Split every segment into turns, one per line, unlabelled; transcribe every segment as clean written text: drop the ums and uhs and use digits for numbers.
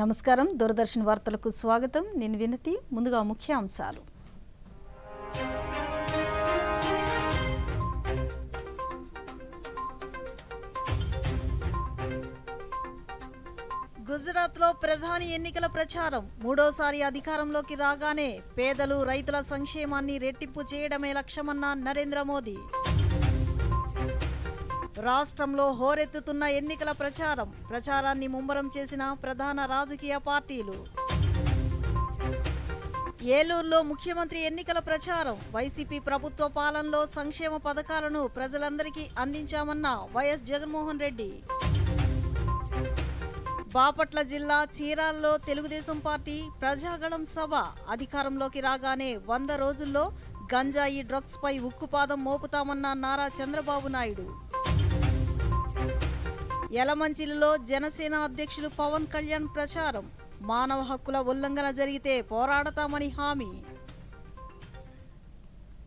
నమస్కారం దూరదర్శన్ వార్తలకు స్వాగతం నేను వినతి ముందుగా ముఖ్యాంశాలు గుజరాత్లో ప్రధాని ఎన్నికల ప్రచారం మూడోసారి అధికారంలోకి రాగానే పేదలు రైతుల సంక్షేమాన్ని రెట్టింపు చేయడమే లక్ష్యమన్న నరేంద్ర మోదీ రాష్ట్రంలో హోరెత్తుతున్న ఎన్నికల ప్రచారాన్ని ముమ్మరం చేసిన ప్రధాన రాజకీయ పార్టీలు ఏలూరులో ముఖ్యమంత్రి ఎన్నికల ప్రచారం వైసీపీ ప్రభుత్వ పాలనలో సంక్షేమ పథకాలను ప్రజలందరికీ అందించామన్న వైఎస్ జగన్మోహన్ రెడ్డి బాపట్ల జిల్లా చీరాలలో తెలుగుదేశం పార్టీ ప్రజాగళం సభ అధికారంలోకి రాగానే 100 రోజుల్లో గంజాయి డ్రగ్స్ పై ఉక్కుపాదం మోపుతామన్న నారా చంద్రబాబు నాయుడు యలమంచిలిలో జనసేన అధ్యక్షులు పవన్ కళ్యాణ్ ప్రచారం మానవ హక్కుల ఉల్లంఘన జరిగితే పోరాడతామని హామీ.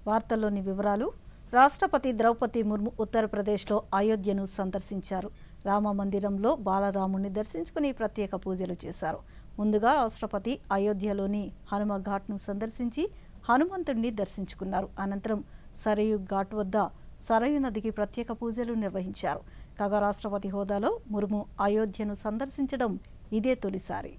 వార్తల్లోని వివరాలు. రాష్ట్రపతి ద్రౌపది ముర్ము ఉత్తరప్రదేశ్లో అయోధ్యను సందర్శించారు. రామ మందిరంలో బాలరాముని దర్శించుకుని ప్రత్యేక పూజలు చేశారు. ముందుగా రాష్ట్రపతి అయోధ్యలోని హనుమ ఘాట్ను సందర్శించి హనుమంతుడిని దర్శించుకున్నారు. అనంతరం సరయూ ఘాట్ వద్ద సరయూ నదికి ప్రత్యేక పూజలు నిర్వహించారు. కాగా రాష్ట్రపతి హోదాలో ముర్ము అయోధ్యను సందర్శించడం ఇదే తొలిసారి.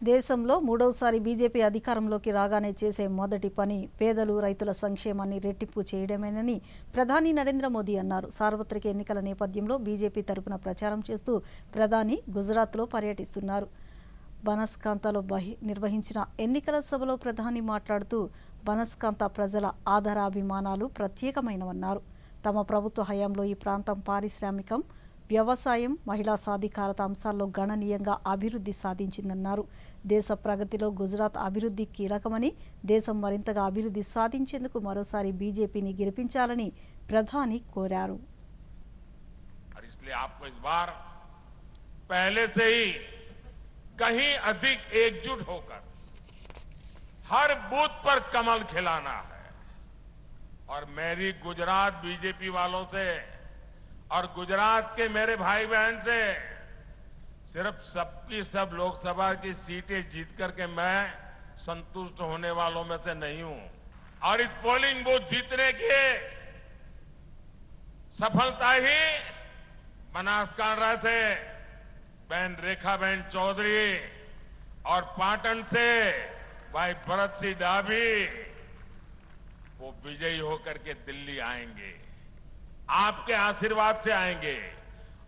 దేశంలో మూడవసారి బీజేపీ అధికారంలోకి రాగానే చేసే మొదటి పని పేదలు రైతుల సంక్షేమాన్ని రెట్టింపు చేయడమేనని ప్రధాని నరేంద్ర మోదీ అన్నారు. సార్వత్రిక ఎన్నికల నేపథ్యంలో బీజేపీ తరపున ప్రచారం చేస్తూ ప్రధాని గుజరాత్లో పర్యటిస్తున్నారు. బనస్కాంతలో నిర్వహించిన ఎన్నికల సభలో ప్రధాని మాట్లాడుతూ బనస్కాంత ప్రజల ఆదరాభిమానాలు ప్రత్యేకమైనవన్నారు. తమ ప్రభుత్వ హయాంలో ఈ ప్రాంతం పారిశ్రామికం, వ్యవసాయం, మహిళా సాధికారత అంశాల్లో గణనీయంగా అభివృద్ధి సాధించిందన్నారు. దేశ ప్రగతిలో గుజరాత్ అభివృద్ధి కీలకమని, దేశం మరింతగా అభివృద్ధి సాధించేందుకు మరోసారి బీజేపీని గెలిపించాలని ప్రధాని కోరారు.
कहीं अधिक एकजुट होकर हर बूथ पर कमल खिलाना है और मेरी गुजरात बीजेपी वालों से और गुजरात के मेरे भाई बहन से सिर्फ सबकी सब लोकसभा की सीटें जीत करके मैं संतुष्ट होने वालों में से नहीं हूं और इस पोलिंग बूथ जीतने की सफलता ही बनासकांठा से बहन रेखा बहन चौधरी और पाटन से भाई भरत सिंह डाभी वो विजयी होकर के दिल्ली आएंगे, आपके आशीर्वाद से आएंगे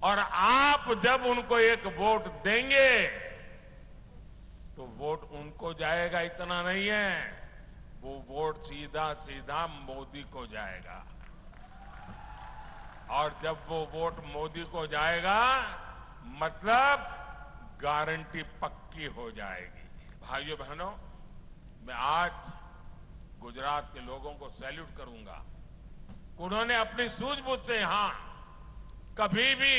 और आप जब उनको एक वोट देंगे तो वोट उनको जाएगा इतना नहीं है, वो वोट सीधा सीधा मोदी को जाएगा और जब वो वोट मोदी को जाएगा मतलब गारंटी पक्की हो जाएगी. भाइयों बहनों, मैं आज गुजरात के लोगों को सैल्यूट करूंगा. उन्होंने अपनी सूझबूझ से यहां कभी भी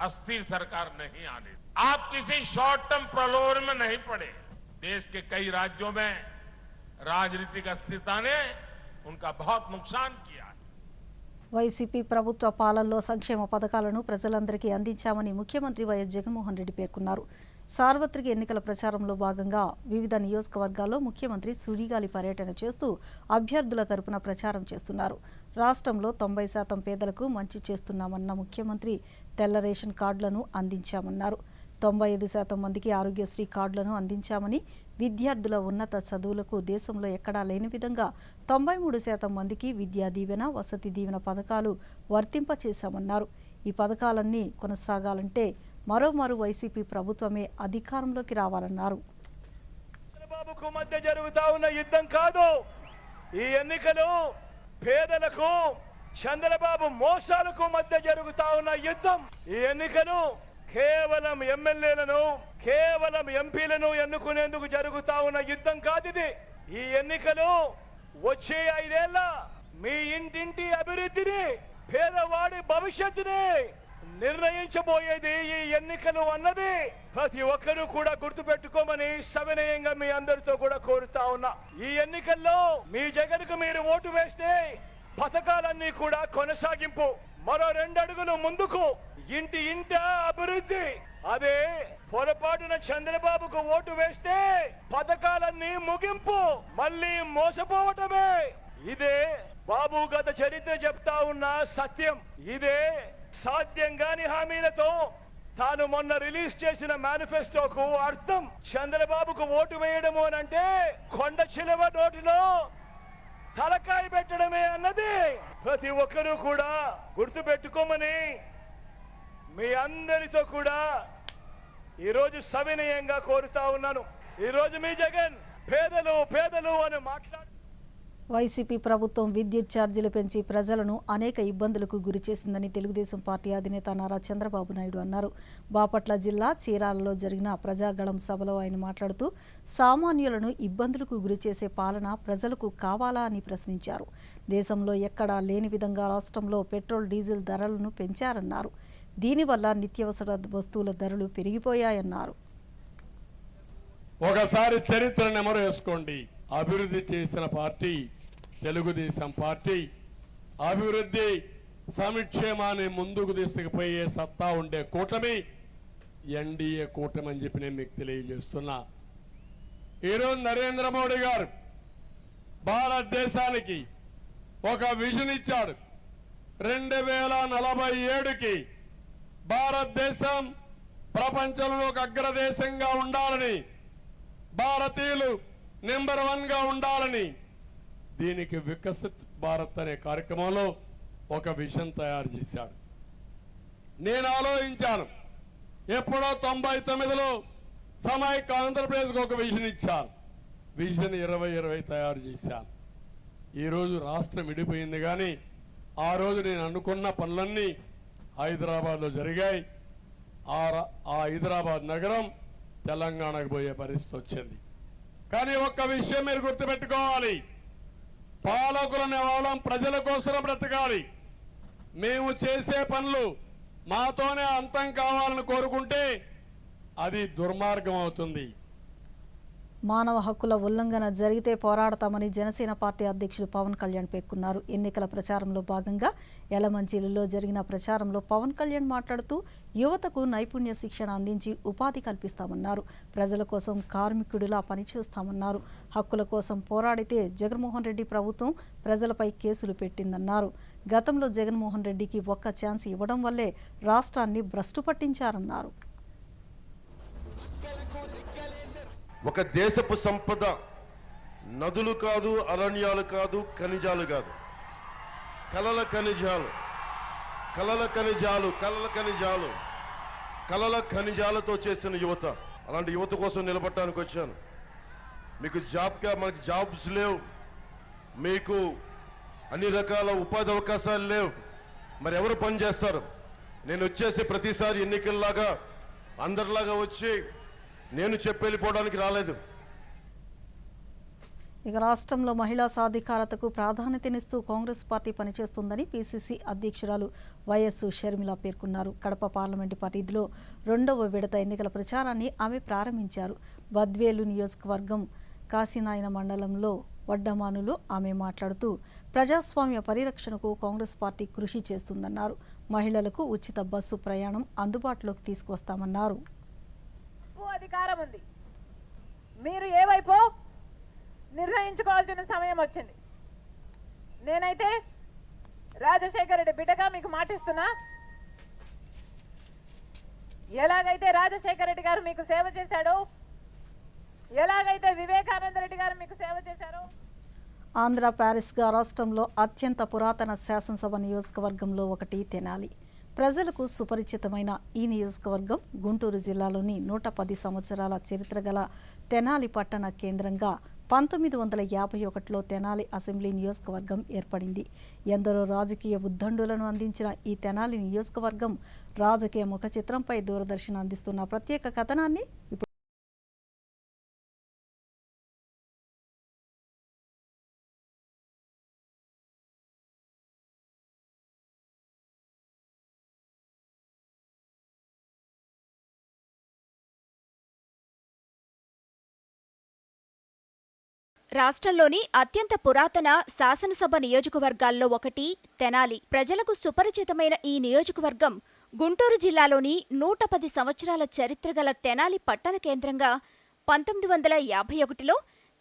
अस्थिर सरकार नहीं आने दी. आप किसी शॉर्ट टर्म प्रलोभन में नहीं पड़े. देश के कई राज्यों में राजनीतिक अस्थिरता ने उनका बहुत नुकसान किया.
వైసీపీ ప్రభుత్వ పాలనలో సంక్షేమ పథకాలను ప్రజలందరికీ అందించామని ముఖ్యమంత్రి వైఎస్ జగన్మోహన్ రెడ్డి పేర్కొన్నారు. సార్వత్రిక ఎన్నికల ప్రచారంలో భాగంగా వివిధ నియోజకవర్గాల్లో ముఖ్యమంత్రి సుడిగాలి పర్యటన చేస్తూ అభ్యర్థుల తరపున ప్రచారం చేస్తున్నారు. రాష్ట్రంలో 90% పేదలకు మంచి చేస్తున్నామన్న ముఖ్యమంత్రి తెల్ల రేషన్ కార్డులను అందించామన్నారు. 95% మందికి ఆరోగ్యశ్రీ కార్డులను అందించామని, విద్యార్థుల ఉన్నత చదువులకు దేశంలో ఎక్కడా లేని విధంగా 93% మందికి విద్యా దీవెన, వసతి దీవెన పథకాలు వర్తింపచేశామన్నారు. ఈ పథకాలన్నీ కొనసాగాలంటే మరోమారు వైసీపీ ప్రభుత్వమే అధికారంలోకి రావాలన్నారు.
చంద్రబాబుకు మధ్య జరుగుతా ఉన్న యుద్ధం కాదు ఈ ఎన్నికలు, పేదలకు చంద్రబాబు మోసాలకు మధ్య జరుగుతా ఉన్న యుద్ధం. ఈ ఎన్నికలు కేవలం ఎమ్మెల్యేలను, కేవలం ఎంపీలను ఎన్నుకునేందుకు జరుగుతా ఉన్న యుద్ధం కాదు ఇది. ఈ ఎన్నికలు వచ్చే 5 ఏళ్ల మీ ఇంటింటి అభివృద్ధిని, పేదవాడి భవిష్యత్తుని నిర్ణయించబోయేది ఈ ఎన్నికలు అన్నది ప్రతి ఒక్కరూ కూడా గుర్తుపెట్టుకోమని సవినయంగా మీ అందరితో కూడా కోరుతా ఉన్నా. ఈ ఎన్నికల్లో మీ జగన్కు మీరు ఓటు వేస్తే పథకాలన్నీ కూడా కొనసాగింపు, మరో 2 అడుగులు ముందుకు, ఇంట అభివృద్ధి. అదే పొరపాటున చంద్రబాబుకు ఓటు వేస్తే పథకాలన్నీ ముగింపు, మళ్ళీ మోసపోవటమే. ఇదే బాబు గత చరిత్ర చెప్తా ఉన్న సత్యం. ఇదే సాధ్యం కాని హామీలతో తాను మొన్న రిలీజ్ చేసిన మేనిఫెస్టోకు అర్థం. చంద్రబాబుకు ఓటు వేయడము అనంటే కొండ చిలువ నోటిలో తలకాయ పెట్టడమే అన్నది ప్రతి ఒక్కరూ కూడా గుర్తు పెట్టుకోమని మీ అందరితో కూడా ఈరోజు సవినయంగా కోరుతా ఉన్నాను. ఈరోజు మీ జగన్ పేదలు అని మాట్లాడు.
వైసీపీ ప్రభుత్వం విద్యుత్ ఛార్జీలు పెంచి ప్రజలను అనేక ఇబ్బందులకు గురిచేసిందని తెలుగుదేశం పార్టీ అధినేత నారా చంద్రబాబు నాయుడు అన్నారు. బాపట్ల జిల్లా చీరాలలో జరిగిన ప్రజాగళం సభలో ఆయన మాట్లాడుతూ సామాన్యులను ఇబ్బందులకు గురిచేసే పాలన ప్రజలకు కావాలా అని ప్రశ్నించారు. దేశంలో ఎక్కడా లేని విధంగా రాష్ట్రంలో పెట్రోల్, డీజిల్ ధరలను పెంచారన్నారు. దీనివల్ల నిత్యావసర వస్తువుల ధరలు పెరిగిపోయాయన్నారు.
ఒకసారి చరిత్ర నెమరు వేసుకోండి. అభివృద్ధి చేసిన పార్టీ తెలుగుదేశం పార్టీ. అభివృద్ధి సంక్షేమాన్ని ముందుకు తీసుకుపోయే సత్తా ఉండే కూటమి ఎన్డీఏ కూటమి అని చెప్పి నేను మీకు తెలియజేస్తున్నా. ఈరోజు నరేంద్ర మోడీ గారు భారతదేశానికి ఒక విజన్ ఇచ్చాడు. 2047కి భారతదేశం ప్రపంచంలో ఒక అగ్రదేశంగా ఉండాలని, భారతీయులు నెంబర్ 1గా ఉండాలని, దీనికి వికసిత్ భారత్ అనే కార్యక్రమంలో ఒక విజన్ తయారు చేశాడు. నేను ఆలోచించాను, ఎప్పుడో 99లో సమైక్య ఆంధ్రప్రదేశ్కి ఒక విజన్ ఇచ్చాను. విజన్ 2020 తయారు చేశాను. ఈరోజు రాష్ట్రం విడిపోయింది, కానీ ఆ రోజు నేను అనుకున్న పనులన్నీ హైదరాబాద్లో జరిగాయి. ఆ హైదరాబాద్ నగరం తెలంగాణకు పోయే పరిస్థితి వచ్చింది. కానీ ఒక్క విషయం మీరు గుర్తుపెట్టుకోవాలి, పాలకులను వాళ్ళం ప్రజల కోసం బ్రతకాలి. మేము చేసే పనులు మాతోనే అంతం కావాలని కోరుకుంటే అది దుర్మార్గం అవుతుంది.
మానవ హక్కుల ఉల్లంఘన జరిగితే పోరాడతామని జనసేన పార్టీ అధ్యక్షుడు పవన్ కళ్యాణ్ పేర్కొన్నారు. ఎన్నికల ప్రచారంలో భాగంగా యలమంచిలిలో జరిగిన ప్రచారంలో పవన్ కళ్యాణ్ మాట్లాడుతూ యువతకు నైపుణ్య శిక్షణ అందించి ఉపాధి కల్పిస్తామన్నారు. ప్రజల కోసం కార్మికుడిలా పనిచేస్తామన్నారు. హక్కుల కోసం పోరాడితే జగన్మోహన్ రెడ్డి ప్రభుత్వం ప్రజలపై కేసులు పెట్టిందన్నారు. గతంలో జగన్మోహన్ రెడ్డికి ఒక్క ఛాన్స్ ఇవ్వడం వల్లే రాష్ట్రాన్ని భ్రష్టు పట్టించారన్నారు.
ఒక దేశపు సంపద నదులు కాదు, అరణ్యాలు కాదు, ఖనిజాలు కాదు, కలల ఖనిజాలు, కలల ఖనిజాలు, కలల ఖనిజాలు, కలల ఖనిజాలతో చేసిన యువత. అలాంటి యువత కోసం నిలబడటానికి వచ్చాను. మీకు మనకి జాబ్స్ లేవు, మీకు అన్ని రకాల ఉపాధి అవకాశాలు లేవు, మరి ఎవరు పని చేస్తారు? నేను వచ్చేసి ప్రతిసారి ఎన్నికల్లాగా అందరిలాగా వచ్చి నేను చెప్పెళ్ళిపోవడానికి రాలేదు.
ఇక రాష్ట్రంలో మహిళా సాధికారతకు ప్రాధాన్యతనిస్తూ కాంగ్రెస్ పార్టీ పనిచేస్తుందని పీసీసీ అధ్యక్షురాలు వైఎస్ షర్మిల పేర్కొన్నారు. కడప పార్లమెంటు పరిధిలో 2వ విడత ఎన్నికల ప్రచారాన్ని ఆమె ప్రారంభించారు. బద్వేలు నియోజకవర్గం కాశీనాయన మండలంలో వడ్డమానులో ఆమె మాట్లాడుతూ ప్రజాస్వామ్య పరిరక్షణకు కాంగ్రెస్ పార్టీ కృషి చేస్తుందన్నారు. మహిళలకు ఉచిత బస్సు ప్రయాణం అందుబాటులోకి తీసుకొస్తామన్నారు.
అధికారం ఉంది, మీరు ఏ వైపో నిర్ణయించుకోవాల్సిన సమయం వచ్చింది. నేనైతే రాజశేఖర రెడ్డి బిడ్డగా మీకు మాటిస్తున్నా, ఎలాగైతే రాజశేఖర రెడ్డి గారు మీకు సేవ చేశాడో, ఎలాగైతే వివేకానంద రెడ్డి గారు మీకు సేవ చేశారో,
ఆంధ్ర ప్యారిస్గా రాష్ట్రంలో అత్యంత పురాతన శాసనసభ నియోజకవర్గంలో ఒకటి తెనాలి. ప్రజలకు సుపరిచితమైన ఈ నియోజకవర్గం గుంటూరు జిల్లాలోని 110 సంవత్సరాల చరిత్ర గల తెనాలి పట్టణ కేంద్రంగా 1951లో తెనాలి అసెంబ్లీ నియోజకవర్గం ఏర్పడింది. ఎందరో రాజకీయ ఉద్దండులను అందించిన ఈ తెనాలి నియోజకవర్గం రాజకీయ ముఖ చిత్రంపై దూరదర్శన్ అందిస్తున్న ప్రత్యేక కథనాన్ని ఇప్పుడు
రాష్ట్రంలోని అత్యంత పురాతన శాసనసభ నియోజకవర్గాల్లో ఒకటి తెనాలి. ప్రజలకు సుపరిచితమైన ఈ నియోజకవర్గం గుంటూరు జిల్లాలోని 110 సంవత్సరాల చరిత్ర గల తెనాలి పట్టణ కేంద్రంగా 1951లో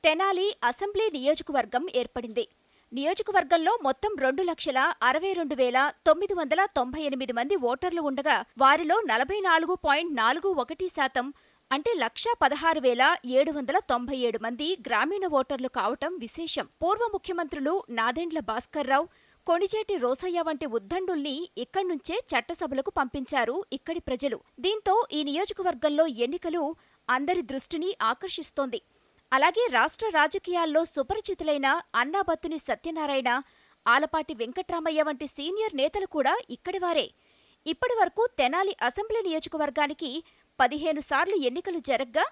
తెనాలి అసెంబ్లీ నియోజకవర్గం ఏర్పడింది. నియోజకవర్గంలో మొత్తం 2,62,998 మంది ఓటర్లు ఉండగా వారిలో 44.41% అంటే 1,16,797 మంది గ్రామీణ ఓటర్లు కావటం విశేషం. పూర్వ ముఖ్యమంత్రులు నాదెండ్ల భాస్కర్రావు, కొణిజేటి రోసయ్య వంటి ఉద్దండుల్ని ఇక్కడ్నుంచే చట్టసభలకు పంపించారు ఇక్కడి ప్రజలు. దీంతో ఈ నియోజకవర్గంలో ఎన్నికలు అందరి దృష్టిని ఆకర్షిస్తోంది. అలాగే రాష్ట్ర రాజకీయాల్లో సుపరిచితులైన అన్నాబత్తుని సత్యనారాయణ, ఆలపాటి వెంకట్రామయ్య వంటి సీనియర్ నేతలు కూడా ఇక్కడివారే. ఇప్పటి వరకు తెనాలి అసెంబ్లీ నియోజకవర్గానికి 15 సార్లు ఎన్నికలు జరగ్గా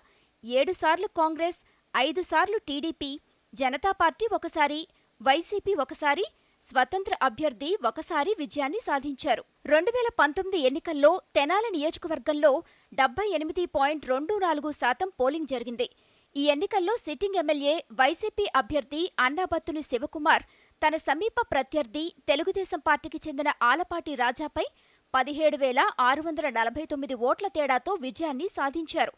7 సార్లు కాంగ్రెస్, 5 సార్లు టీడీపీ, జనతా పార్టీ ఒకసారి, వైసీపీ ఒకసారి, స్వతంత్ర అభ్యర్థి ఒకసారి విజయాన్ని సాధించారు. 2019 ఎన్నికల్లో తెనాలి నియోజకవర్గంలో 78.24% పోలింగ్ జరిగింది. ఈ ఎన్నికల్లో సిట్టింగ్ ఎమ్మెల్యే వైసీపీ అభ్యర్థి అన్నాబత్తుని శివకుమార్ తన సమీప ప్రత్యర్థి తెలుగుదేశం పార్టీకి చెందిన ఆలపాటి రాజాపై 17,649 ఓట్ల తేడాతో విజయాన్ని సాధించారు.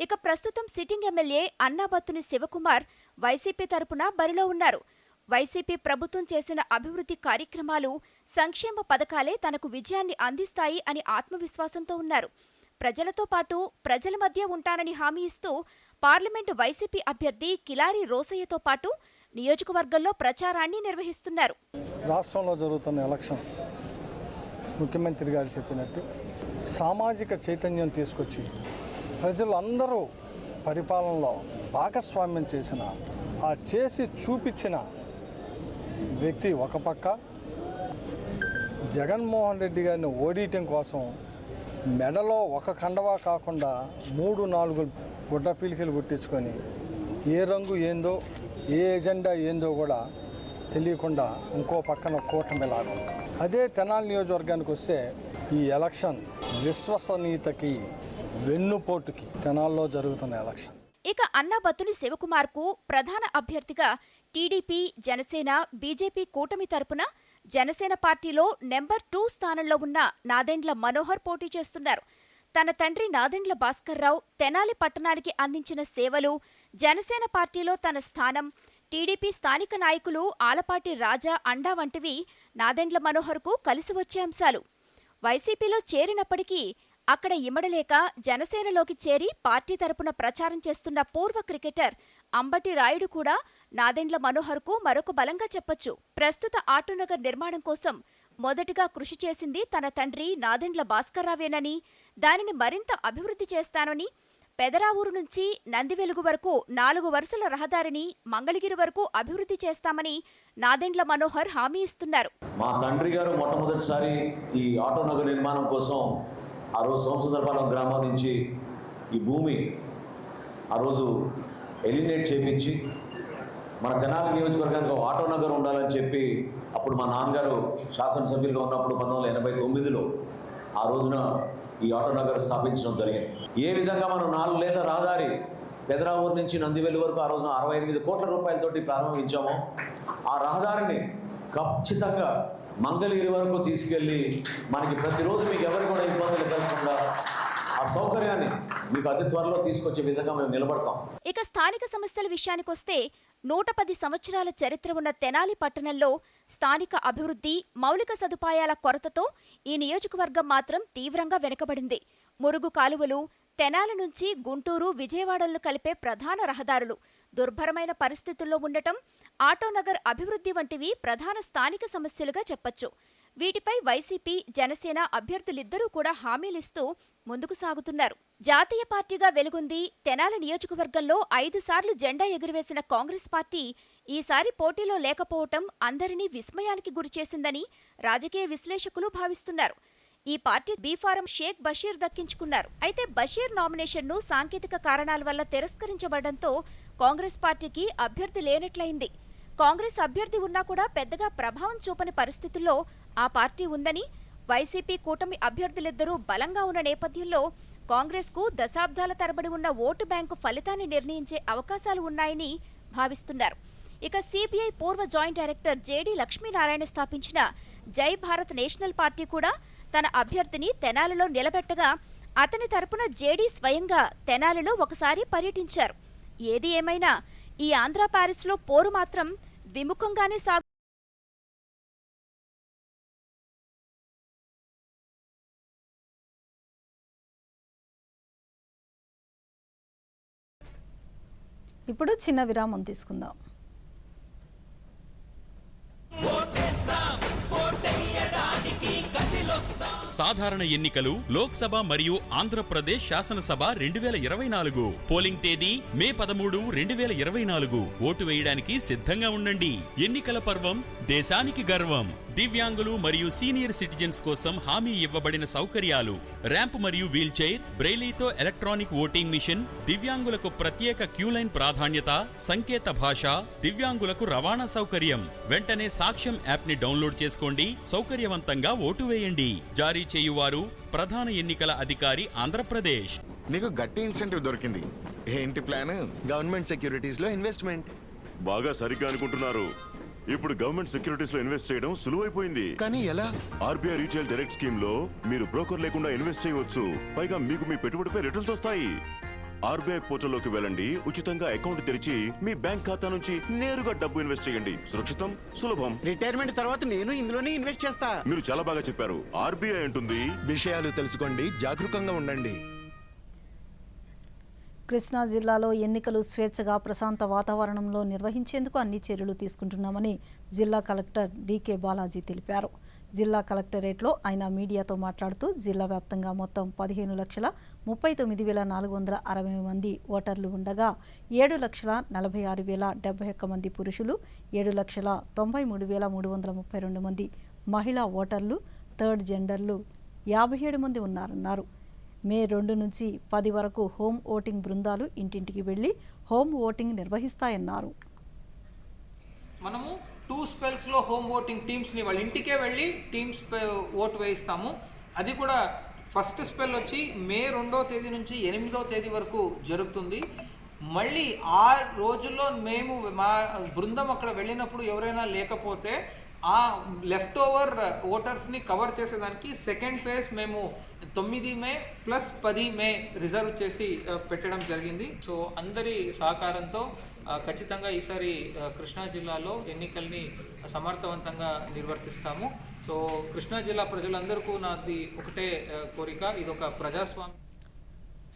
ఇక ప్రస్తుతం sitting MLA Annabathuni Sivakumar YCP తరపున బరిలో ఉన్నారు. వైసీపీ ప్రభుత్వం చేసిన అభివృద్ధి కార్యక్రమాలు, సంక్షేమ పథకాలే తనకు విజయాన్ని అందిస్తాయి అని ఆత్మవిశ్వాసంతో ఉన్నారు. ప్రజలతో పాటు ప్రజల మధ్య ఉంటానని హామీ ఇస్తూ పార్లమెంటు వైసీపీ అభ్యర్థి కిలారి రోసయ్యతో పాటు నియోజకవర్గంలో ప్రచారాన్ని నిర్వహిస్తున్నారు.
రాష్ట్రంలో జరుగుతున్న ఎలక్షన్స్ ముఖ్యమంత్రి గారు చెప్పినట్టు సామాజిక చైతన్యం తీసుకొచ్చి ప్రజలందరూ పరిపాలనలో భాగస్వామ్యం చేసిన, ఆ చేసి చూపించిన వ్యక్తి ఒక పక్క, జగన్మోహన్ రెడ్డి గారిని ఓడించడం కోసం మెడలో ఒక కండవా కాకుండా 3-4 గుడ్డ పీలికలు గుట్టించుకొని ఏ రంగు ఏందో, ఏ ఎజెండా ఏందో కూడా తెలియకుండా ఇంకో పక్కన కూటమి లాగా. అదే తెనాలి నియోజకవర్గానికి వస్తే ఈ ఎలక్షన్ విశ్వసనీయతకి, వెన్నుపోటుకి తెనాల్లో జరుగుతున్న ఎలక్షన్.
ఇక అన్నాబత్తుని శివకుమార్కు ప్రధాన అభ్యర్థిగా టీడీపీ, జనసేన, బీజేపీ కూటమి తరపున జనసేన పార్టీలో నెంబర్ 2 స్థానంలో ఉన్న నాదెండ్ల మనోహర్ పోటీ చేస్తున్నారు. తన తండ్రి నాదెండ్ల భాస్కర్రావు తెనాలి పట్టణానికి అందించిన సేవలు, జనసేన పార్టీలో తన స్థానం, టీడీపీ స్థానిక నాయకులు ఆలపాటి రాజా అండా వంటివి నాదెండ్ల మనోహర్కు కలిసి వచ్చే అంశాలు. వైసీపీలో చేరినప్పటికీ అక్కడ ఇమడలేక జనసేనలోకి చేరి పార్టీ తరపున ప్రచారం చేస్తున్న పూర్వ క్రికెటర్ అంబటి రాయుడు కూడా నాదెండ్ల మనోహర్కు మరొక బలంగా చెప్పొచ్చు. ప్రస్తుత ఆటోనగర్ నిర్మాణం కోసం మొదటిగా కృషి చేసింది తన తండ్రి నాదెండ్ల భాస్కర్రావేనని, దానిని మరింత అభివృద్ధి చేస్తానని, పెదరావూరు నుంచి నందివెలుగు వరకు 4 వరుసల రహదారిని మంగళగిరి వరకు అభివృద్ధి చేస్తామని నాదెండ్ల మనోహర్ హామీ ఇస్తున్నారు.
మా తండ్రి గారు మొట్టమొదటిసారి ఈ ఆటోనగర్ నిర్మాణం కోసం ఆ రోజు సోమసుందరపాలెం గ్రామం నుంచి ఈ భూమి ఆ రోజు ఎలిమినేట్ చేయించి మన తెనాలి నియోజకవర్గానికి ఆటోనగర్ ఉండాలని చెప్పి అప్పుడు మా నాన్నగారు శాసనసభ్యులుగా ఉన్నప్పుడు 1989లో ఆ రోజున ఈ ఆటోనగర్ స్థాపించడం జరిగింది. ఏ విధంగా మనం 4 లేన్ల రహదారి పెదరావూరు నుంచి నందివెల్లి వరకు ఆ రోజున 68 కోట్ల రూపాయలతోటి ప్రారంభించామో ఆ రహదారిని ఖచ్చితంగా మంగళగిరి వరకు తీసుకెళ్ళి మనకి ప్రతిరోజు మీకు ఎవరు కూడా ఇబ్బందులు కలగకుండా ఆ సౌకర్యాన్ని మీకు అతి త్వరలో తీసుకొచ్చే విధంగా మేము నిలబడతాం.
ఇక స్థానిక సమస్యల విషయానికొస్తే 110 సంవత్సరాల చరిత్ర ఉన్న తెనాలి పట్టణంలో స్థానిక అభివృద్ధి, మౌలిక సదుపాయాల కొరతతో ఈ నియోజకవర్గం మాత్రం తీవ్రంగా వెనుకబడింది. మురుగు కాలువలు, తెనాలి నుంచి గుంటూరు, విజయవాడలను కలిపే ప్రధాన రహదారులు దుర్భరమైన పరిస్థితుల్లో ఉండటం, ఆటోనగర్ అభివృద్ధి వంటివి ప్రధాన స్థానిక సమస్యలుగా చెప్పొచ్చు. వీటిపై వైసీపీ, జనసేన అభ్యర్థులిద్దరూ కూడా హామీలిస్తూ ముందుకు సాగుతున్నారు. జాతీయ పార్టీగా వెలుగొంది తెనాలి నియోజకవర్గంలో 5 సార్లు జెండా ఎగురవేసిన కాంగ్రెస్ పార్టీ ఈసారి పోటీలో లేకపోవటం అందరినీ విస్మయానికి గురిచేసిందని రాజకీయ విశ్లేషకులు భావిస్తున్నారు. ఈ పార్టీ బీఫారం షేక్ బషీర్ దక్కించుకున్నారు. అయితే బషీర్ నామినేషన్ను సాంకేతిక కారణాల వల్ల తిరస్కరించబడడంతో కాంగ్రెస్ పార్టీకి అభ్యర్థి లేనట్లయింది. కాంగ్రెస్ అభ్యర్థి ఉన్నా కూడా పెద్దగా ప్రభావం చూపని పరిస్థితుల్లో ఆ పార్టీ ఉందని, వైసీపీ కూటమి అభ్యర్థులిద్దరూ బలంగా ఉన్న నేపథ్యంలో కాంగ్రెస్కు దశాబ్దాల తరబడి ఉన్న ఓటు బ్యాంకు ఫలితాన్ని నిర్ణయించే అవకాశాలు ఉన్నాయని భావిస్తున్నారు. ఇక సిబిఐ పూర్వ జాయింట్ డైరెక్టర్ జేడీ లక్ష్మీనారాయణ స్థాపించిన జై భారత్ నేషనల్ పార్టీ కూడా తన అభ్యర్థిని తెనాలిలో నిలబెట్టగా అతని తరపున జేడీ స్వయంగా తెనాలిలో ఒకసారి పర్యటించారు. ఏది ఏమైనా ఈ ఆంధ్ర ప్యారిస్లో పోరు మాత్రం ద్విముఖంగానే సాగు.
ఇప్పుడు చిన్న విరామం తీసుకుందాం.
సాధారణ ఎన్నికలు, లోక్సభ మరియు ఆంధ్రప్రదేశ్ శాసనసభ 2024. పోలింగ్ తేదీ మే 13, 2024. ఓటు వేయడానికి సిద్ధంగా ఉండండి. ఎన్నికల పర్వం దేశానికి గర్వం. దివ్యాంగులు మరియు సీనియర్ సిటిజన్స్ కోసం హామీ ఇవ్వబడిన సౌకర్యాలు: ర్యాంప్ మరియు వీల్ చైర్, బ్రెయిలీతో ఎలక్ట్రానిక్ ఓటింగ్ మిషన్, దివ్యాంగులకు ప్రత్యేక క్యూలైన్ ప్రాధాన్యత, సంకేత భాష, దివ్యాంగులకు రవాణా సౌకర్యం. వెంటనే సాక్ష్యం యాప్ ని డౌన్లోడ్ చేసుకోండి. సౌకర్యవంతంగా ఓటు వేయండి. జారీ చేయువారు ప్రధాన ఎన్నికల అధికారి, ఆంధ్రప్రదేశ్.
నీకు గట్టి ఇన్సెంటివ్ దొరికింది. ఏంటి ప్లాన్? గవర్నమెంట్ సెక్యూరిటీస్ లో ఇన్వెస్ట్మెంట్.
బాగా సరిగ్గా అనుకుంటున్నారు. ఇప్పుడు గవర్నమెంట్ సెక్యూరిటీస్ లో ఇన్వెస్ట్ చేయడం సులువైపోయింది.
కానీ ఎలా?
ఆర్బీఐ రీటైల్ డైరెక్ట్ స్కీమ్ లో మీరు బ్రోకర్ లేకుండా ఇన్వెస్ట్ చేయవచ్చు. పైగా మీకు మీ పెట్టుబడిపై రిటర్న్స్ వస్తాయి. ఆర్బీఐ పోర్టల్లోకి వెళ్ళండి, ఉచితంగా అకౌంట్ తెరిచి మీ బ్యాంక్ ఖాతా నుంచి నేరుగా డబ్బు ఇన్వెస్ట్ చేయండి. సురక్షితం, సులభం.
రిటైర్మెంట్ తర్వాత నేను ఇందులోనే ఇన్వెస్ట్ చేస్తా.
మీరు చాలా బాగా చెప్పారు. ఆర్బీఐ అంటుంది,
విషయాలు తెలుసుకోండి, జాగరూకంగా ఉండండి.
కృష్ణా జిల్లాలో ఎన్నికలు స్వేచ్ఛగా ప్రశాంత వాతావరణంలో నిర్వహించేందుకు అన్ని చర్యలు తీసుకుంటున్నామని జిల్లా కలెక్టర్ డీకే బాలాజీ తెలిపారు. జిల్లా కలెక్టరేట్లో ఆయన మీడియాతో మాట్లాడుతూ జిల్లా వ్యాప్తంగా మొత్తం 15,39,460 మంది ఓటర్లు ఉండగా 7,46,071 మంది పురుషులు, 7,93,332 మంది మహిళా ఓటర్లు, థర్డ్ జెండర్లు 57 మంది ఉన్నారన్నారు. మే 2 నుంచి 10 వరకు హోమ్ ఓటింగ్ బృందాలు ఇంటింటికి వెళ్లి హోమ్ ఓటింగ్ నిర్వహిస్తాయన్నారు.
మనము 2 స్పెల్స్లో హోమ్ ఓటింగ్ టీమ్స్ని వాళ్ళ ఇంటికే వెళ్ళి టీమ్స్ ఓటు వేయిస్తాము. అది కూడా ఫస్ట్ స్పెల్ వచ్చి మే 2వ తేదీ నుంచి 8వ తేదీ వరకు జరుగుతుంది. మళ్ళీ ఆ రోజుల్లో మేము మా బృందం అక్కడ వెళ్ళినప్పుడు ఎవరైనా లేకపోతే ఆ లెఫ్ట్ ఓవర్ ఓటర్స్ని కవర్ చేసేదానికి సెకండ్ ఫేజ్ మేము 9 మే ప్లస్ 10 మే రిజర్వ్ చేసి పెట్టడం జరిగింది. సో అందరి సహకారంతో ఖచ్చితంగా ఈసారి కృష్ణా జిల్లాలో ఎన్నికల్ని సమర్థవంతంగా నిర్వర్తిస్తాము. సో కృష్ణా జిల్లా ప్రజలందరికీ నాది ఒకటే కోరిక, ఇదొక ప్రజాస్వామ్య.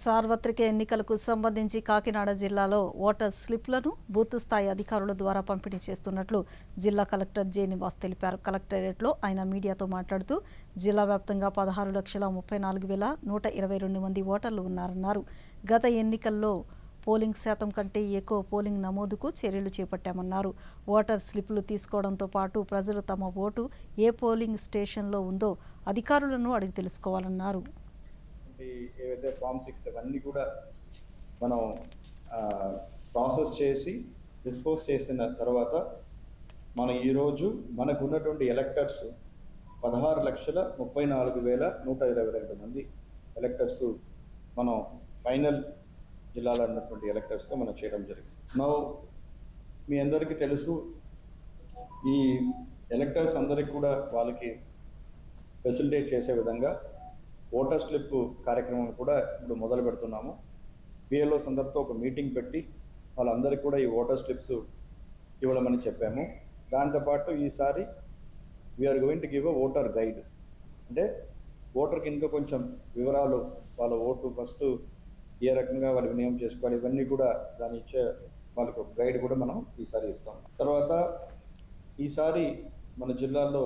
సార్వత్రిక ఎన్నికలకు సంబంధించి కాకినాడ జిల్లాలో ఓటర్ స్లిప్లను బూత్ స్థాయి అధికారుల ద్వారా పంపిణీ చేస్తున్నట్లు జిల్లా కలెక్టర్ జె నివాస్ తెలిపారు. కలెక్టరేట్లో ఆయన మీడియాతో మాట్లాడుతూ జిల్లా వ్యాప్తంగా 16,34,122 మంది ఓటర్లు ఉన్నారన్నారు. గత ఎన్నికల్లో పోలింగ్ శాతం కంటే ఎక్కువ పోలింగ్ నమోదుకు చర్యలు చేపట్టామన్నారు. ఓటర్ స్లిప్లు తీసుకోవడంతో పాటు ప్రజలు తమ ఓటు ఏ పోలింగ్ స్టేషన్లో ఉందో అధికారులను అడిగి తెలుసుకోవాలన్నారు.
ఏవైతే ఫామ్ 6 అవన్నీ కూడా మనం ప్రాసెస్ చేసి డిస్పోజ్ చేసిన తర్వాత మనం ఈరోజు మనకు ఉన్నటువంటి ఎలక్టర్స్ 16,34,122 మంది ఎలక్టర్స్ మనం ఫైనల్ జిల్లాలో ఉన్నటువంటి ఎలక్టర్స్గా మనం చేయడం జరిగింది. మీ అందరికీ తెలుసు, ఈ ఎలక్టర్స్ అందరికీ కూడా వాళ్ళకి ఫెసిలిటేట్ చేసే విధంగా ఓటర్ స్లిప్ కార్యక్రమం కూడా ఇప్పుడు మొదలు పెడుతున్నాము. బిఎల్ఓ అందరితో ఒక మీటింగ్ పెట్టి వాళ్ళందరికీ కూడా ఈ ఓటర్ స్లిప్స్ ఇవ్వడమని చెప్పాము. దాంతోపాటు ఈసారి we're going to give a voter guide. అంటే ఓటర్కి ఇంకా కొంచెం వివరాలు, వాళ్ళ ఓటు ఫస్ట్ ఏ రకంగా వాళ్ళు వినియోగం చేసుకోవాలి, ఇవన్నీ కూడా దాని ఇచ్చే వాళ్ళకి ఒక గైడ్ కూడా మనం ఈసారి ఇస్తాం. తర్వాత ఈసారి మన జిల్లాలో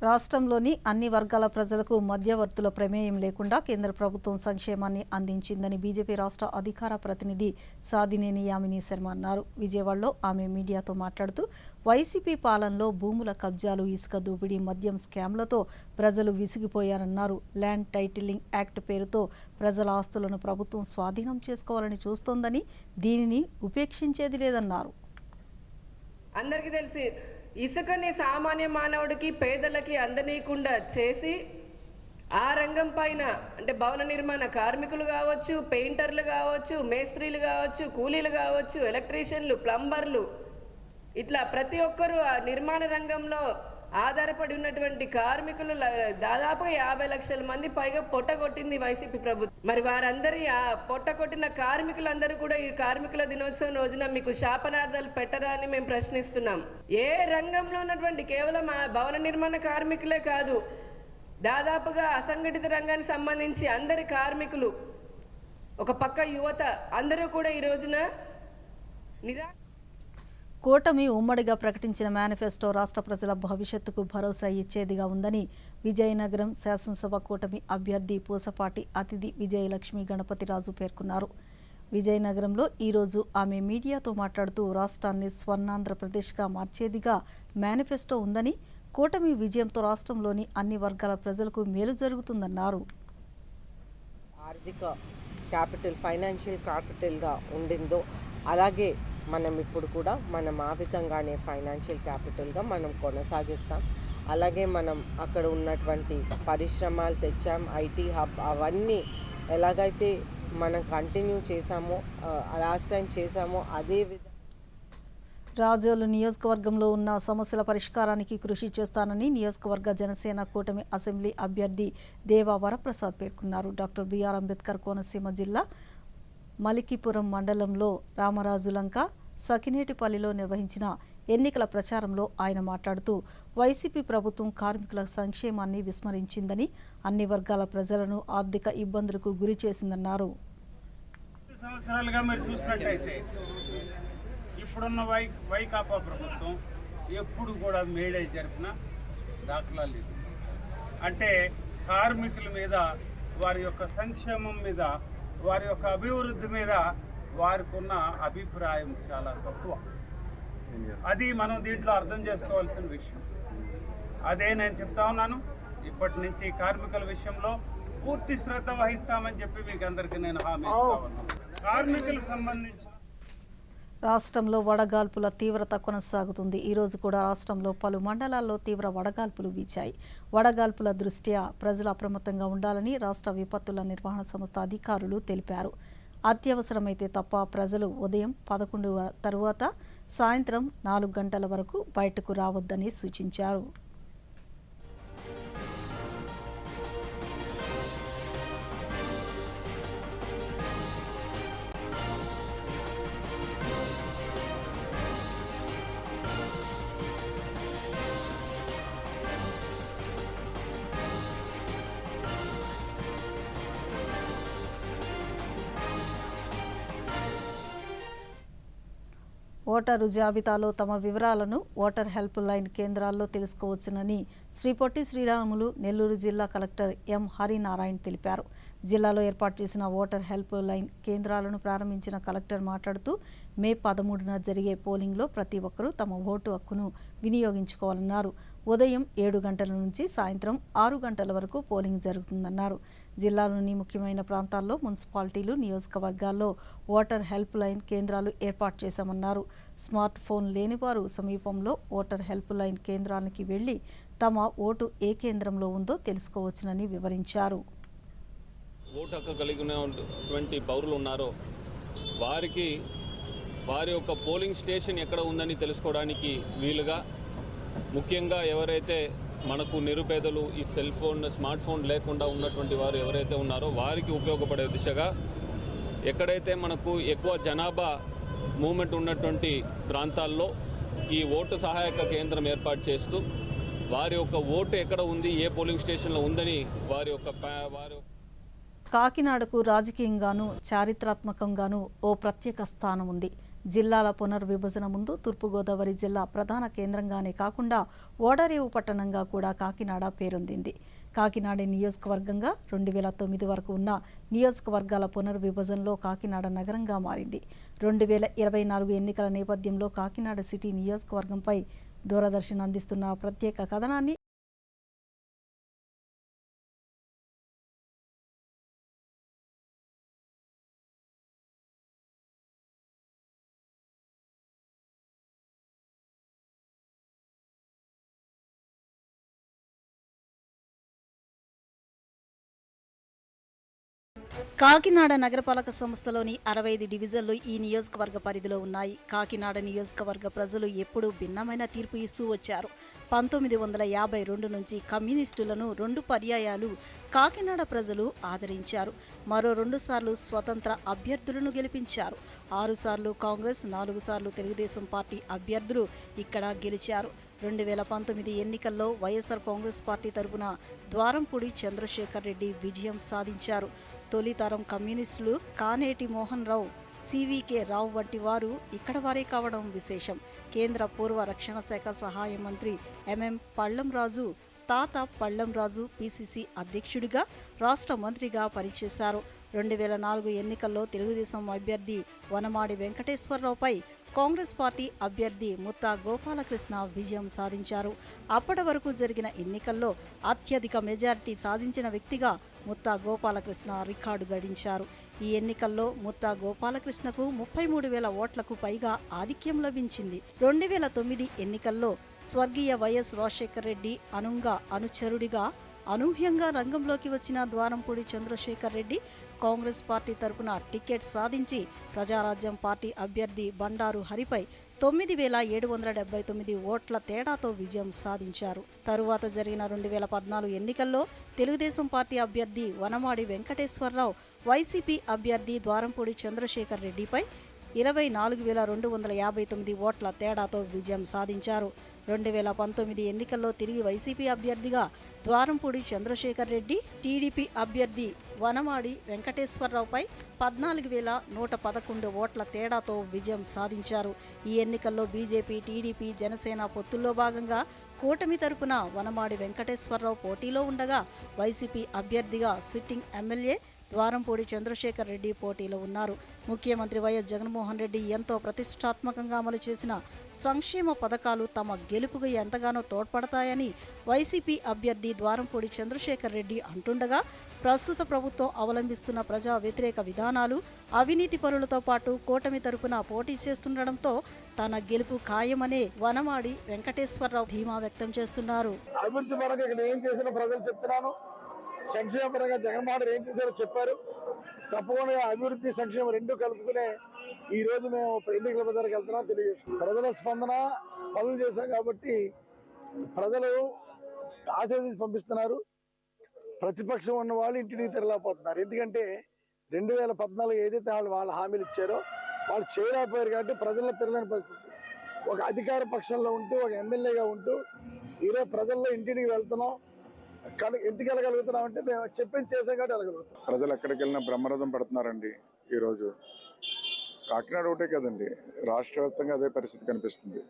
రాష్ట్రంలోని అన్ని వర్గాల ప్రజలకు మధ్యవర్తుల ప్రమేయం లేకుండా కేంద్ర ప్రభుత్వం సంక్షేమాన్ని అందించిందని బీజేపీ రాష్ట్ర అధికార ప్రతినిధి సాదినేని యామిని శర్మ అన్నారు. విజయవాడలో ఆమె మీడియాతో మాట్లాడుతూ వైసీపీ పాలనలో భూముల కబ్జాలు, ఇసుక దోపిడీ, మద్యం స్కామ్లతో ప్రజలు విసిగిపోయారన్నారు. ల్యాండ్ టైటిలింగ్ యాక్ట్ పేరుతో ప్రజల ఆస్తులను ప్రభుత్వం స్వాధీనం చేసుకోవాలని చూస్తోందని, దీనిని ఉపేక్షించేది లేదన్నారు.
అందరికీ తెలిసి ఇసుకని సామాన్య మానవుడికి, పేదలకి అందనీయకుండా చేసి ఆ రంగం పైన అంటే భవన నిర్మాణ కార్మికులు కావచ్చు, పెయింటర్లు కావచ్చు, మేస్త్రీలు కావచ్చు, కూలీలు కావచ్చు, ఎలక్ట్రీషియన్లు, ప్లంబర్లు, ఇట్లా ప్రతి ఒక్కరూ ఆ నిర్మాణ రంగంలో ఆధారపడి ఉన్నటువంటి కార్మికులు దాదాపు 50 లక్షల మంది పైగా పొట్టగొట్టింది వైసీపీ ప్రభుత్వం. మరి వారందరి ఆ పొట్టగొట్టిన కార్మికులందరూ కూడా ఈ కార్మికుల దినోత్సవం రోజున మీకు శాపనార్థాలు పెట్టరా అని మేము ప్రశ్నిస్తున్నాం. ఏ రంగంలో ఉన్నటువంటి కేవలం ఆ భవన నిర్మాణ కార్మికులే కాదు, దాదాపుగా అసంఘటిత రంగానికి సంబంధించి అందరి కార్మికులు, ఒక పక్క యువత అందరూ కూడా ఈ రోజున
కూటమి ఉమ్మడిగా ప్రకటించిన మేనిఫెస్టో రాష్ట్ర ప్రజల భవిష్యత్తుకు భరోసా ఇచ్చేదిగా ఉందని విజయనగరం శాసనసభ కూటమి అభ్యర్థి పూసపాటి అతిథి విజయలక్ష్మి గణపతిరాజు పేర్కొన్నారు. విజయనగరంలో ఈరోజు ఆమె మీడియాతో మాట్లాడుతూ రాష్ట్రాన్ని స్వర్ణాంధ్రప్రదేశ్గా మార్చేదిగా మేనిఫెస్టో ఉందని, కూటమి విజయంతో రాష్ట్రంలోని అన్ని వర్గాల ప్రజలకు మేలు జరుగుతుందన్నారు.
ఆర్థిక క్యాపిటల్, ఫైనాన్షియల్ క్యాపిటల్గా ఉండిందో అలాగే మనం ఇప్పుడు కూడా మనం ఆ విధంగానే ఫైనాన్షియల్ క్యాపిటల్గా మనం కొనసాగిస్తాం. అలాగే మనం అక్కడ ఉన్నటువంటి పరిశ్రమలు తెచ్చాం, ఐటీ హబ్, అవన్నీ ఎలాగైతే మనం కంటిన్యూ చేసామో, లాస్ట్ టైం చేసామో అదే విధంగా
రాజోలు నియోజకవర్గంలో ఉన్న సమస్యల పరిష్కారానికి కృషి చేస్తానని నియోజకవర్గ జనసేన కూటమి అసెంబ్లీ అభ్యర్థి దేవా వరప్రసాద్ పేర్కొన్నారు. డాక్టర్ బిఆర్ అంబేద్కర్ కోనసీమ జిల్లా మలికిపురం మండలంలో రామరాజులంక, సకినేటిపల్లిలో నిర్వహించిన ఎన్నికల ప్రచారంలో ఆయన మాట్లాడుతూ వైసీపీ ప్రభుత్వం కార్మికుల సంక్షేమాన్ని విస్మరించిందని, అన్ని వర్గాల ప్రజలను ఆర్థిక ఇబ్బందులకు గురి చేసిందన్నారు.
సంవత్సరాలుగా మీరు చూసినట్టయితే ఇప్పుడున్న వైకాపా ప్రభుత్వం ఎప్పుడు కూడా మేడే జరిపిన దాఖలా లేదు. అంటే కార్మికుల మీద, వారి యొక్క సంక్షేమం మీద, వారి యొక్క అభివృద్ధి మీద వారికి ఉన్న అభిప్రాయం చాలా తక్కువ. అది మనం దీంట్లో అర్థం చేసుకోవాల్సిన విషయం. అదే నేను చెప్తా ఉన్నాను, ఇప్పటి నుంచి కార్మికుల విషయంలో పూర్తి శ్రద్ధ వహిస్తామని చెప్పి మీకు అందరికీ నేను హామీ ఇస్తా ఉన్నాను. కార్మికులకు సంబంధించి
రాష్ట్రంలో వడగాల్పుల తీవ్రత కొనసాగుతుంది. ఈరోజు కూడా రాష్ట్రంలో పలు మండలాల్లో తీవ్ర వడగాల్పులు వీచాయి. వడగాల్పుల దృష్ట్యా ప్రజలు అప్రమత్తంగా ఉండాలని రాష్ట్ర విపత్తుల నిర్వహణ సంస్థ అధికారులు తెలిపారు. అత్యవసరమైతే తప్ప ప్రజలు ఉదయం 11 తరువాత సాయంత్రం 4 గంటల వరకు బయటకు రావద్దని సూచించారు. ఓటరు జాబితాలో తమ వివరాలను ఓటర్ హెల్ప్ లైన్ కేంద్రాల్లో తెలుసుకోవచ్చునని శ్రీ పొట్టి శ్రీరాములు నెల్లూరు జిల్లా కలెక్టర్ ఎం హరినారాయణ తెలిపారు. జిల్లాలో ఏర్పాటు చేసిన ఓటర్ హెల్ప్ లైన్ కేంద్రాలను ప్రారంభించిన కలెక్టర్ మాట్లాడుతూ మే 13న జరిగే పోలింగ్లో ప్రతి ఒక్కరూ తమ ఓటు హక్కును వినియోగించుకోవాలన్నారు. ఉదయం 7 గంటల నుంచి సాయంత్రం 6 గంటల వరకు పోలింగ్ జరుగుతుందన్నారు. జిల్లాలోని ముఖ్యమైన ప్రాంతాల్లో మున్సిపాలిటీలు, నియోజకవర్గాల్లో ఓటర్ హెల్ప్ లైన్ కేంద్రాలు ఏర్పాటు చేశామన్నారు. స్మార్ట్ ఫోన్ లేనివారు సమీపంలో ఓటర్ హెల్ప్ లైన్ కేంద్రానికి వెళ్లి తమ ఓటు ఏ కేంద్రంలో ఉందో తెలుసుకోవచ్చునని వివరించారు.
ఓటు హక్కు కలిగి ఉన్నటువంటి పౌరులు ఉన్నారో వారికి వారి యొక్క పోలింగ్ స్టేషన్ ఎక్కడ ఉందని తెలుసుకోవడానికి వీలుగా, ముఖ్యంగా ఎవరైతే మనకు నిరుపేదలు, ఈ సెల్ ఫోన్, స్మార్ట్ ఫోన్ లేకుండా ఉన్నటువంటి వారు ఎవరైతే ఉన్నారో వారికి ఉపయోగపడే దిశగా ఎక్కడైతే మనకు ఎక్కువ జనాభా మూమెంట్ ఉన్నటువంటి ప్రాంతాల్లో ఈ ఓటు సహాయక కేంద్రం ఏర్పాటు చేస్తూ వారి యొక్క ఓటు ఎక్కడ ఉంది, ఏ పోలింగ్ స్టేషన్లో ఉందని వారి
కాకినాడకు రాజకీయంగానూ చారిత్రాత్మకంగానూ ఓ ప్రత్యేక స్థానం ఉంది. జిల్లాల పునర్విభజన ముందు తూర్పుగోదావరి జిల్లా ప్రధాన కేంద్రంగానే కాకుండా ఓడరేవు పట్టణంగా కూడా కాకినాడ పేరొందింది. కాకినాడ నియోజకవర్గంగా 2009 వరకు ఉన్న నియోజకవర్గాల పునర్విభజనలో కాకినాడ నగరంగా మారింది. 2024 ఎన్నికల నేపథ్యంలో కాకినాడ సిటీ నియోజకవర్గంపై దూరదర్శన్ అందిస్తున్న ప్రత్యేక కథనాన్ని కాకినాడ నగరపాలక సంస్థలోని 65 డివిజన్లు ఈ నియోజకవర్గ పరిధిలో ఉన్నాయి. కాకినాడ నియోజకవర్గ ప్రజలు ఎప్పుడూ భిన్నమైన తీర్పు ఇస్తూ వచ్చారు. 1952 నుంచి కమ్యూనిస్టులను 2 పర్యాయాలు కాకినాడ ప్రజలు ఆదరించారు. మరో 2 సార్లు స్వతంత్ర అభ్యర్థులను గెలిపించారు. 6 సార్లు కాంగ్రెస్, 4 సార్లు తెలుగుదేశం పార్టీ అభ్యర్థులు ఇక్కడ గెలిచారు. 2019 ఎన్నికల్లో వైఎస్ఆర్ కాంగ్రెస్ పార్టీ తరపున ద్వారంపూడి చంద్రశేఖర్ రెడ్డి విజయం సాధించారు. తొలితరం కమ్యూనిస్టులు కానేటి మోహన్ రావు, సివికే రావు వంటి వారు ఇక్కడ వారే కావడం విశేషం. కేంద్ర పూర్వ రక్షణ శాఖ సహాయ మంత్రి ఎంఎం పళ్లంరాజు తాత పళ్లంరాజు పిసిసి అధ్యక్షుడిగా, రాష్ట్ర మంత్రిగా పనిచేశారు. 2004 ఎన్నికల్లో తెలుగుదేశం అభ్యర్థి వనమాడి వెంకటేశ్వరరావుపై కాంగ్రెస్ పార్టీ అభ్యర్థి ముత్తా గోపాలకృష్ణ విజయం సాధించారు. అప్పటి వరకు జరిగిన ఎన్నికల్లో అత్యధిక మెజారిటీ సాధించిన వ్యక్తిగా ముత్తా గోపాలకృష్ణ రికార్డు గడించారు. ఈ ఎన్నికల్లో ముత్తా గోపాలకృష్ణకు 33,000 ఓట్లకు పైగా ఆధిక్యం లభించింది. 2009 ఎన్నికల్లో స్వర్గీయ వైఎస్ రాజశేఖర్ రెడ్డి అనుచరుడిగా అనూహ్యంగా రంగంలోకి వచ్చిన ద్వారంపూడి చంద్రశేఖర్ రెడ్డి కాంగ్రెస్ పార్టీ తరపున టికెట్ సాధించి ప్రజారాజ్యం పార్టీ అభ్యర్థి బండారు హరిపై 9,779 ఓట్ల తేడాతో విజయం సాధించారు. తరువాత జరిగిన 2014 ఎన్నికల్లో తెలుగుదేశం పార్టీ అభ్యర్థి వనమాడి వెంకటేశ్వరరావు వైసీపీ అభ్యర్థి ద్వారంపూడి చంద్రశేఖర్ రెడ్డిపై 24,259 ఓట్ల తేడాతో విజయం సాధించారు. 2019 ఎన్నికల్లో తిరిగి వైసీపీ అభ్యర్థిగా ద్వారంపూడి చంద్రశేఖర్ రెడ్డి, టీడీపీ అభ్యర్థి వనమాడి వెంకటేశ్వరరావుపై 14,111 ఓట్ల తేడాతో విజయం సాధించారు. ఈ ఎన్నికల్లో బీజేపీ, టీడీపీ, జనసేన పొత్తుల్లో భాగంగా కూటమి తరపున వనమాడి వెంకటేశ్వరరావు పోటీలో ఉండగా వైసీపీ అభ్యర్థిగా సిట్టింగ్ ఎమ్మెల్యే ద్వారంపూడి చంద్రశేఖర్ రెడ్డి పోటీలో ఉన్నారు. ముఖ్యమంత్రి వైఎస్ జగన్మోహన్ రెడ్డి ఎంతో ప్రతిష్టాత్మకంగా అమలు చేసిన సంక్షేమ పథకాలు తమ గెలుపుకు ఎంతగానో తోడ్పడతాయని వైసీపీ అభ్యర్థి ద్వారంపూడి చంద్రశేఖర్ రెడ్డి అంటుండగా, ప్రస్తుత ప్రభుత్వం అవలంబిస్తున్న ప్రజా వ్యతిరేక విధానాలు, అవినీతి పరులతో పాటు కూటమి తరపున పోటీ చేస్తుండటంతో తన గెలుపు ఖాయమనే వనమాడి వెంకటేశ్వరరావు ధీమా వ్యక్తం చేస్తున్నారు.
అభివృద్ధి పరంగా ఇక్కడ ఏం చేసిన ప్రజలు చెప్తున్నాను, సంక్షేమ పరంగా జగన్మోహన్ రెడ్డి ఏం చేశారో చెప్పారు. తప్పకుండా అభివృద్ధి, సంక్షేమం రెండు కలుపుకునే ఈ రోజు మేము ఎన్నికల ప్రచారానికి వెళ్తున్నాం తెలియజేసుకున్నాం. ప్రజల స్పందన పనులు చేశాం కాబట్టి ప్రజలు ఆశీర్వదించి పంపిస్తున్నారు. ప్రతిపక్షం ఉన్న వాళ్ళు ఇంటికి తిరగలేకపోతున్నారు. ఎందుకంటే 2014 ఏదైతే వాళ్ళ హామీలు ఇచ్చారో వాళ్ళు చేయలేకపోయారు కాబట్టి ప్రజల్లో తిరగలేని పరిస్థితి. ఒక అధికార పక్షంలో ఉంటూ, ఒక ఎమ్మెల్యేగా ఉంటూ ఈరోజు ప్రజల్లో ఇంటికి వెళ్తున్నాం. ఎందుకు వెళ్ళగలుగుతున్నాం అంటే మేము చెప్పింది చేసాం కాబట్టి వెళ్ళగలుగుతాం.
ప్రజలు ఎక్కడికి వెళ్ళినా బ్రహ్మరథం పడుతున్నారండి. ఈరోజు కాకినాడ ఒకటే కదండి, రాష్ట్ర వ్యాప్తంగా అదే పరిస్థితి కనిపిస్తుంది.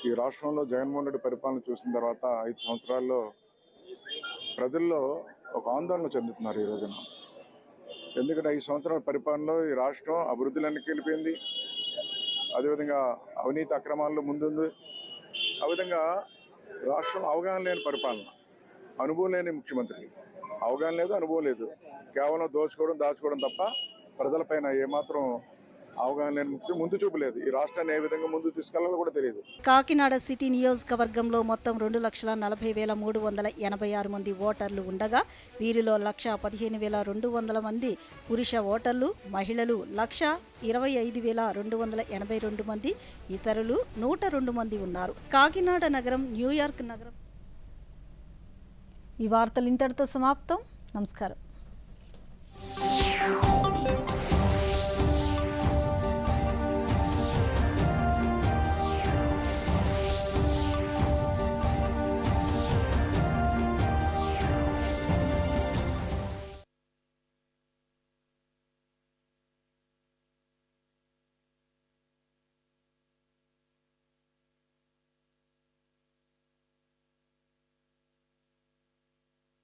ఈ రాష్ట్రంలో జగన్మోహన్ రెడ్డి పరిపాలన చూసిన తర్వాత 5 సంవత్సరాల్లో ప్రజల్లో ఒక ఆందోళన చెందుతున్నారు ఈ రోజున. ఎందుకంటే 5 సంవత్సరాల పరిపాలనలో ఈ రాష్ట్రం అభివృద్ధిలన్నీ వెళ్ళిపోయింది. అదేవిధంగా అవినీతి అక్రమాల్లో ముందుంది. ఆ విధంగా రాష్ట్రంలో అవగాహన లేని పరిపాలన, అనుభవం లేని ముఖ్యమంత్రి. అవగాహన లేదు, అనుభవం లేదు, కేవలం దోచుకోవడం, దాచుకోవడం తప్ప ప్రజలపైన ఏమాత్రం అవగాహన లేని ముఖ్యం, ముందు చూపు లేదు. ఈ రాష్ట్రాన్ని ఏ విధంగా ముందు తీసుకెళ్లాలో కూడా తెలియదు.
కాకినాడ సిటీ నియోజకవర్గంలో మొత్తం 2,40,386 మంది ఓటర్లు ఉండగా వీరిలో 1,15,200 మంది పురుష ఓటర్లు, మహిళలు 1,25,282 మంది, ఇతరులు 102 మంది ఉన్నారు. కాకినాడ నగరం, న్యూయార్క్ నగరం. ఈ వార్తలు ఇంతటితో సమాప్తం. నమస్కారం.